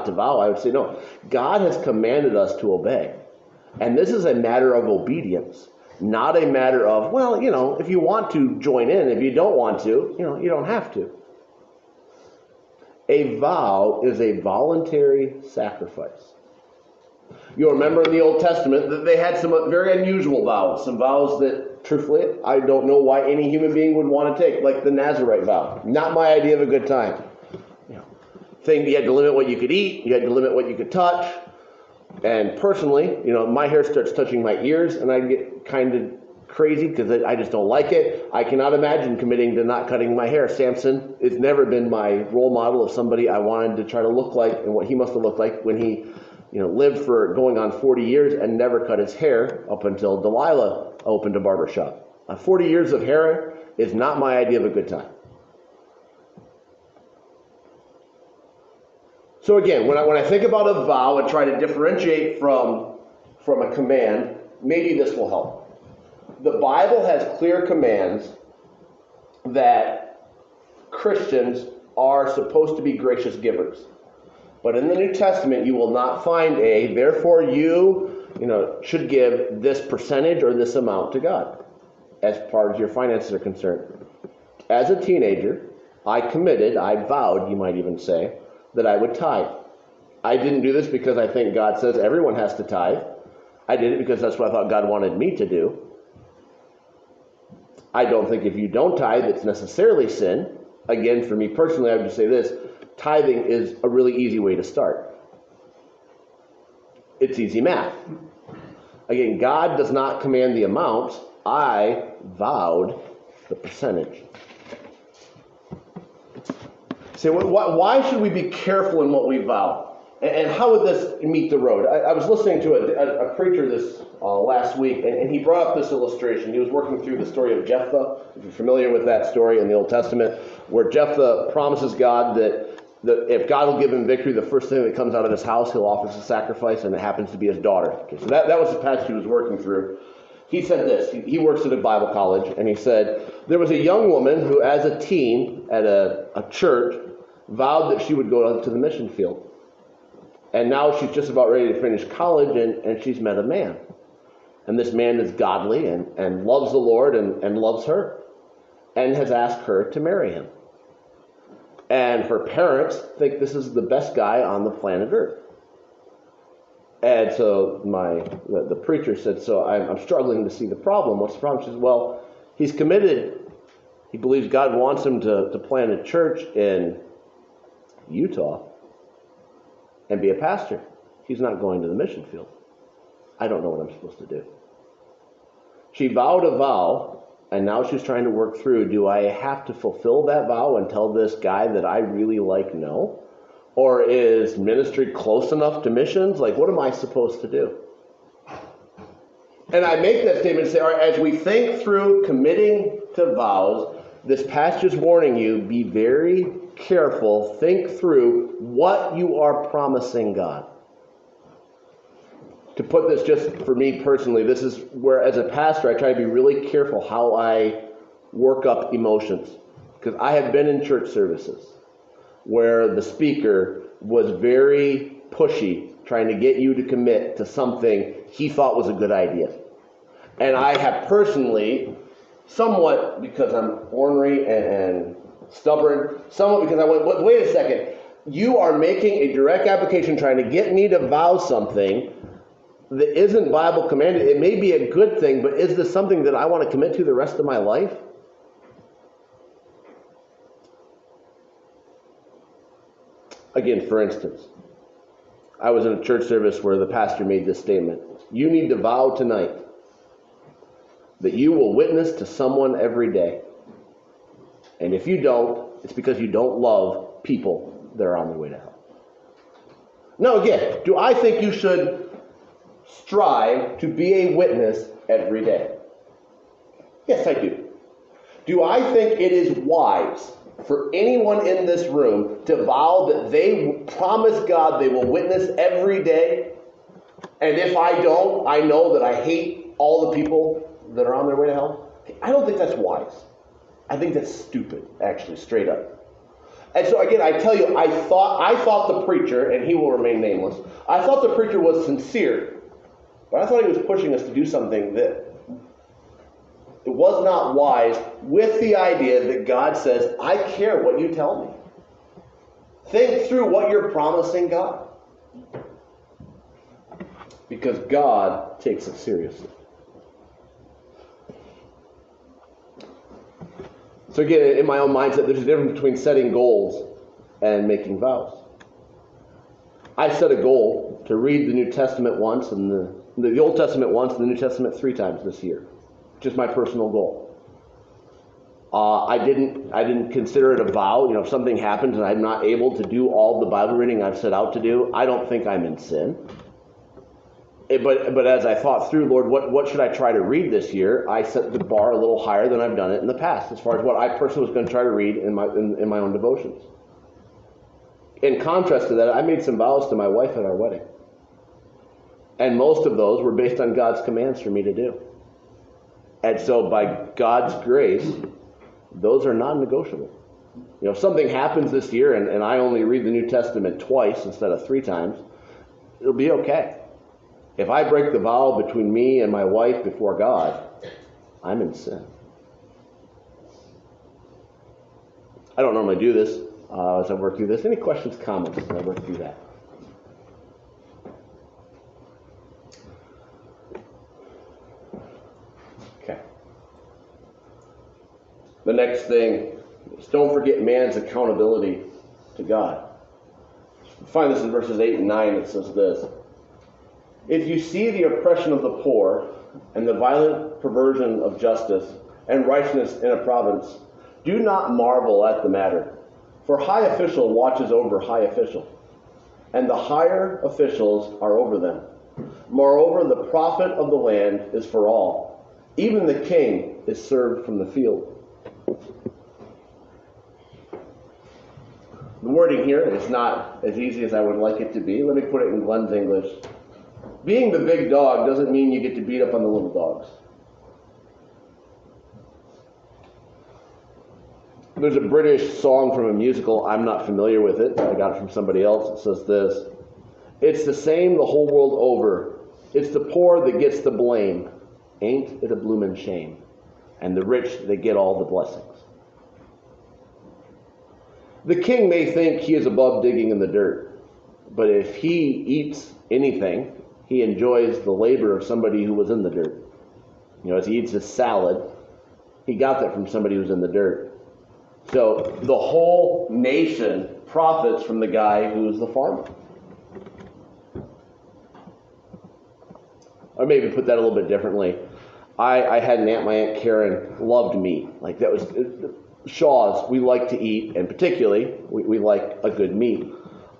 not to vow, I would say no. God has commanded us to obey. And this is a matter of obedience, not a matter of, well, if you want to join in, if you don't want to, you don't have to. A vow is a voluntary sacrifice. You'll remember in the Old Testament that they had some very unusual vows, some vows that, truthfully, I don't know why any human being would want to take, like the Nazarite vow. Not my idea of a good time. You had to limit what you could eat, you had to limit what you could touch. And personally, my hair starts touching my ears, and I get kind of crazy because I just don't like it. I cannot imagine committing to not cutting my hair. Samson has never been my role model of somebody I wanted to try to look like, and what he must have looked like when he lived for going on 40 years and never cut his hair up until Delilah opened a barber shop. 40 years of hair is not my idea of a good time. So again, when I think about a vow and try to differentiate from a command, maybe this will help. The Bible has clear commands that Christians are supposed to be gracious givers. But in the New Testament, you will not find therefore you should give this percentage or this amount to God as far as your finances are concerned. As a teenager, I vowed, you might even say, that I would tithe. I didn't do this because I think God says everyone has to tithe. I did it because that's what I thought God wanted me to do. I don't think if you don't tithe, it's necessarily sin. Again, for me personally, I would just say this. Tithing is a really easy way to start. It's easy math. Again, God does not command the amount. I vowed the percentage. Say, why should we be careful in what we vow? And how would this meet the road? I was listening to a preacher this last week, and he brought up this illustration. He was working through the story of Jephthah, if you're familiar with that story in the Old Testament, where Jephthah promises God that if God will give him victory, the first thing that comes out of his house, he'll offer as a sacrifice, and it happens to be his daughter. Okay, so that was the passage he was working through. He said this. He works at a Bible college, and he said, there was a young woman who, as a teen at a church, vowed that she would go to the mission field. And now she's just about ready to finish college, and she's met a man. And this man is godly and loves the Lord and loves her, and has asked her to marry him. And her parents think this is the best guy on the planet Earth. And so the preacher said, so I'm struggling to see the problem. What's the problem? She says, well, he's committed. He believes God wants him to plant a church in Utah and be a pastor. He's not going to the mission field. I don't know what I'm supposed to do. She vowed a vow, and now she's trying to work through, do I have to fulfill that vow and tell this guy that I really like no? Or is ministry close enough to missions? Like, what am I supposed to do? And I make that statement and say, all right, as we think through committing to vows, this passage is warning you, be very careful, think through what you are promising God. To put this just for me personally, this is where as a pastor I try to be really careful how I work up emotions. Because I have been in church services where the speaker was very pushy, trying to get you to commit to something he thought was a good idea. And I have personally, somewhat because I'm ornery and stubborn, somewhat because I went, wait a second, you are making a direct application trying to get me to vow something that isn't Bible commanded. It may be a good thing, but is this something that I want to commit to the rest of my life? Again, for instance, I was in a church service where the pastor made this statement. You need to vow tonight that you will witness to someone every day. And if you don't, it's because you don't love people that are on their way to hell. Now again, do I think you should strive to be a witness every day? Yes, I do. Do I think it is wise for anyone in this room to vow that they promise God they will witness every day? And if I don't, I know that I hate all the people that are on their way to hell? I don't think that's wise. I think that's stupid, actually, straight up. And so again, I tell you, I thought the preacher, and he will remain nameless, I thought the preacher was sincere. But I thought he was pushing us to do something that it was not wise, with the idea that God says, I care what you tell me. Think through what you're promising God. Because God takes it seriously. So again, in my own mindset, there's a difference between setting goals and making vows. I set a goal to read the New Testament once, and the Old Testament once, and the New Testament 3 times this year. Just my personal goal. I didn't consider it a vow. If something happens and I'm not able to do all the Bible reading I've set out to do, I don't think I'm in sin. But as I thought through, Lord, what should I try to read this year? I set the bar a little higher than I've done it in the past, as far as what I personally was going to try to read in my own devotions. In contrast to that, I made some vows to my wife at our wedding. And most of those were based on God's commands for me to do. And so by God's grace, those are non-negotiable. If something happens this year and I only read the New Testament twice instead of 3 times, it'll be okay. If I break the vow between me and my wife before God, I'm in sin. I don't normally do this as I work through this. Any questions, comments as I work through that? Okay. The next thing is don't forget man's accountability to God. We find this in verses 8 and 9. It says this. If you see the oppression of the poor and the violent perversion of justice and righteousness in a province, do not marvel at the matter. For high official watches over high official, and the higher officials are over them. Moreover, the profit of the land is for all. Even the king is served from the field. The wording here is not as easy as I would like it to be. Let me put it in Glenn's English. Being the big dog doesn't mean you get to beat up on the little dogs. There's a British song from a musical. I'm not familiar with it. I got it from somebody else. It says this. It's the same the whole world over. It's the poor that gets the blame. Ain't it a bloomin' shame? And the rich that get all the blessings. The king may think he is above digging in the dirt. But if he eats anything, he enjoys the labor of somebody who was in the dirt. As he eats his salad, he got that from somebody who was in the dirt. So the whole nation profits from the guy who's the farmer. Or maybe put that a little bit differently. I had an aunt, my Aunt Karen loved meat. Like that was Shaw's, we like to eat, and particularly we like a good meat.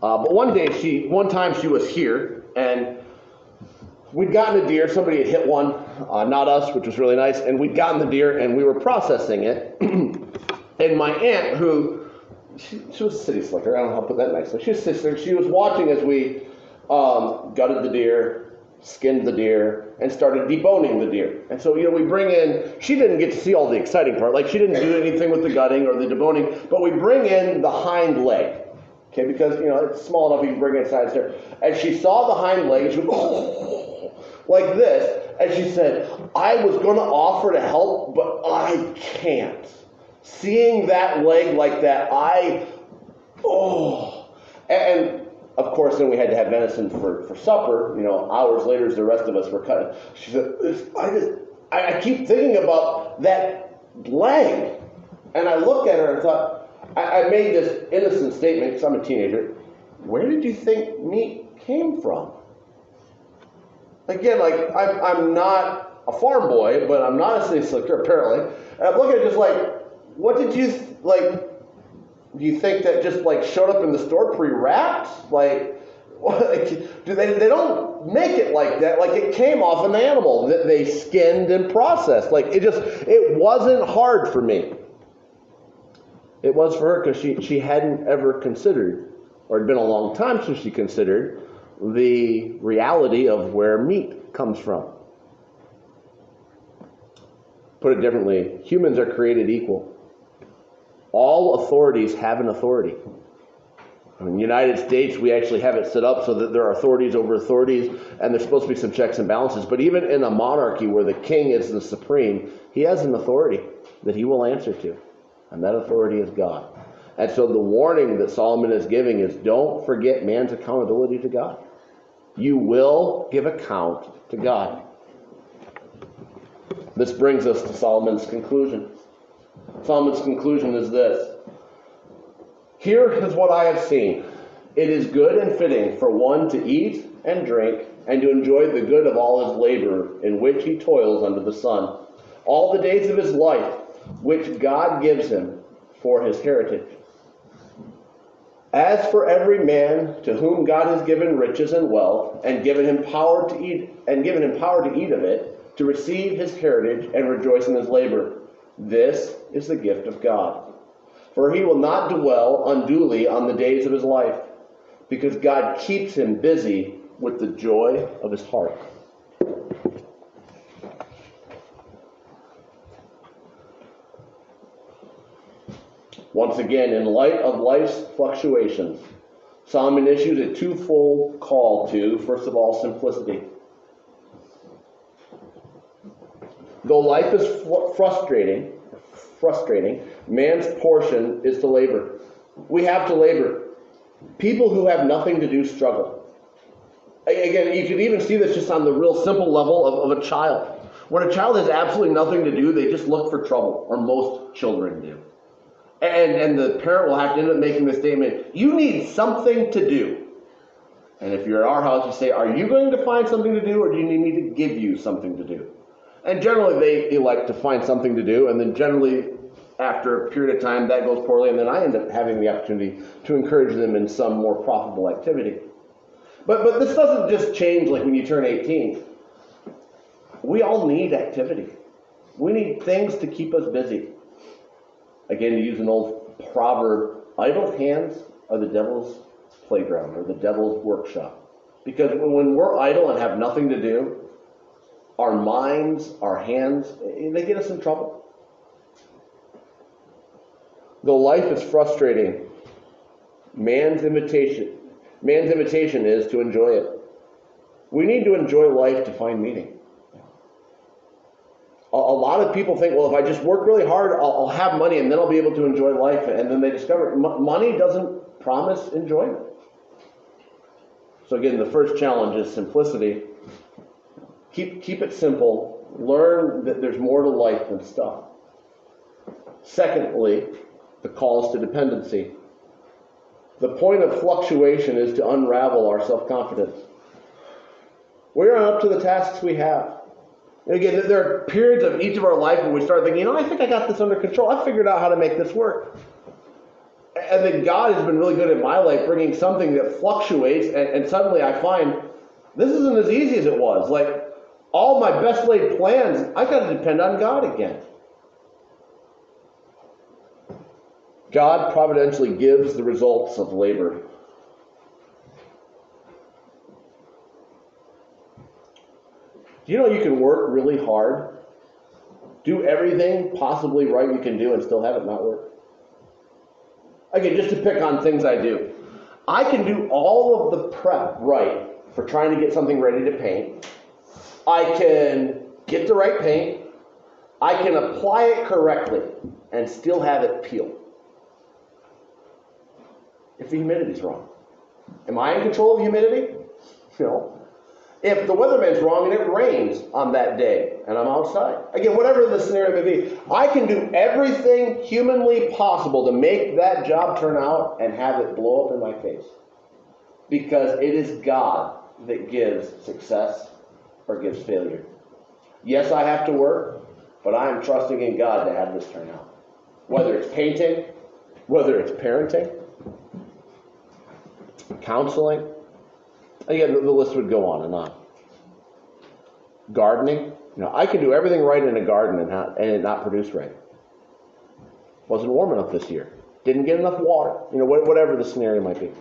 But one time she was here, and we'd gotten a deer. Somebody had hit one, not us, which was really nice. And we'd gotten the deer, and we were processing it. And my aunt, she was a city slicker. I don't know how to put that nicely. She was a city slicker. She was watching as we gutted the deer, skinned the deer, and started deboning the deer. And so, we bring in, she didn't get to see all the exciting part. Like, she didn't do anything with the gutting or the deboning. But we bring in the hind leg. Okay, because, it's small enough you can bring it inside there. And she saw the hind leg, and she went, like this. And she said, I was going to offer to help, but I can't. Seeing that leg like that, And of course, then we had to have venison for supper. Hours later, as the rest of us were cutting. She said, I keep thinking about that leg. And I looked at her and thought, I made this innocent statement because I'm a teenager. Where did you think meat came from? Again, I'm not a farm boy, but I'm not a city slicker, apparently. And I'm looking at it just like, what did you, do you think that just, showed up in the store pre-wrapped? They don't make it like that. It came off an animal that they skinned and processed. It wasn't hard for me. It was for her because she hadn't ever considered, or it'd been a long time since she considered, the reality of where meat comes from. Put it differently, humans are created equal. All authorities have an authority. In the United States, we actually have it set up so that there are authorities over authorities, and there's supposed to be some checks and balances. But even in a monarchy where the king is the supreme, he has an authority that he will answer to, and that authority is God. And so the warning that Solomon is giving is, don't forget man's accountability to God. You will give account to God. This brings us to Solomon's conclusion. Solomon's conclusion is this: here is what I have seen. It is good and fitting for one to eat and drink and to enjoy the good of all his labor in which he toils under the sun, all the days of his life, which God gives him for his heritage. As for every man to whom God has given riches and wealth, and given him power to eat of it, to receive his heritage and rejoice in his labor, this is the gift of God. For he will not dwell unduly on the days of his life, because God keeps him busy with the joy of his heart. Once again, in light of life's fluctuations, Solomon issues a twofold call to, first of all, simplicity. Though life is frustrating, man's portion is to labor. We have to labor. People who have nothing to do struggle. Again, you can even see this just on the real simple level of a child. When a child has absolutely nothing to do, they just look for trouble, or most children do. And the parent will have to end up making the statement, you need something to do. And if you're at our house, you say, are you going to find something to do, or do you need me to give you something to do? And generally they elect to find something to do, and then generally after a period of time that goes poorly, and then I end up having the opportunity to encourage them in some more profitable activity. But this doesn't just change like when you turn 18. We all need activity. We need things to keep us busy. Again, to use an old proverb, idle hands are the devil's playground, or the devil's workshop. Because when we're idle and have nothing to do, our minds, our hands, they get us in trouble. Though life is frustrating, man's invitation is to enjoy it. We need to enjoy life to find meaning. A lot of people think, well, if I just work really hard, I'll have money and then I'll be able to enjoy life. And then they discover money doesn't promise enjoyment. So again, the first challenge is simplicity. Keep it simple. Learn that there's more to life than stuff. Secondly, the call is to dependency. The point of fluctuation is to unravel our self-confidence. We're not up to the tasks we have. And again, there are periods of each of our life where we start thinking, I think I got this under control. I figured out how to make this work. And then God has been really good in my life bringing something that fluctuates, and suddenly I find this isn't as easy as it was. Like, all my best laid plans, I got to depend on God again. God providentially gives the results of labor. Do you know you can work really hard, do everything possibly right you can do, and still have it not work? Again, just to pick on things I do. I can do all of the prep right for trying to get something ready to paint. I can get the right paint. I can apply it correctly and still have it peel. If the humidity's wrong. Am I in control of humidity? No. If the weatherman's wrong and it rains on that day and I'm outside. Again, whatever the scenario may be, I can do everything humanly possible to make that job turn out and have it blow up in my face. Because it is God that gives success or gives failure. Yes, I have to work, but I am trusting in God to have this turn out. Whether it's painting, whether it's parenting, counseling. Again, the list would go on and on. Gardening. I can do everything right in a garden and it not produce right. Wasn't warm enough this year. Didn't get enough water. Whatever the scenario might be.